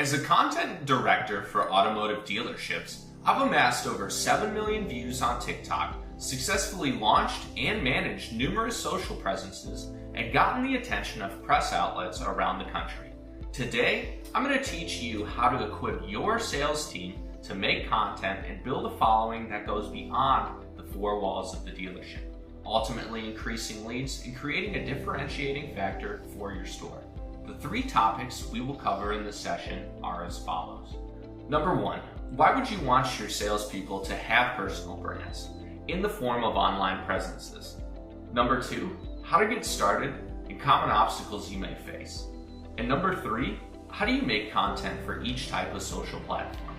As a content director for automotive dealerships, I've amassed over 7 million views on TikTok, successfully launched and managed numerous social presences, and gotten the attention of press outlets around the country. Today, I'm going to teach you how to equip your sales team to make content and build a following that goes beyond the four walls of the dealership, ultimately increasing leads and creating a differentiating factor for your store. The three topics we will cover in this session are as follows. Number one, why would you want your salespeople to have personal brands in the form of online presences? Number two, how to get started and common obstacles you may face. And number three, how do you make content for each type of social platform?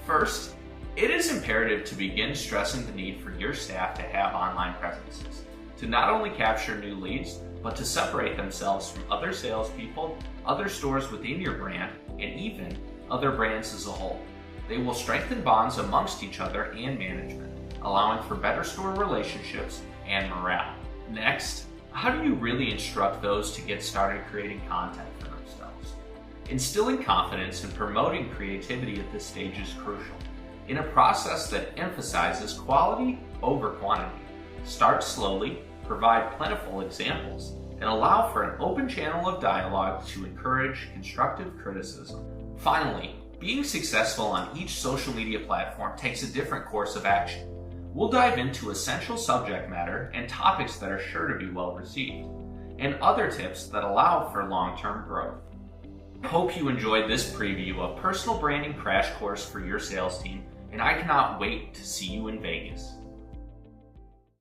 First, it is imperative to begin stressing the need for your staff to have online presences, to not only capture new leads, but to separate themselves from other salespeople, other stores within your brand, and even other brands as a whole. They will strengthen bonds amongst each other and management, allowing for better store relationships and morale. Next, how do you really instruct those to get started creating content for themselves? Instilling confidence and promoting creativity at this stage is crucial. In a process that emphasizes quality over quantity, start slowly, provide plentiful examples, and allow for an open channel of dialogue to encourage constructive criticism. Finally, being successful on each social media platform takes a different course of action. We'll dive into essential subject matter and topics that are sure to be well received, and other tips that allow for long-term growth. I hope you enjoyed this preview of Personal Branding Crash Course for your sales team, and I cannot wait to see you in Vegas.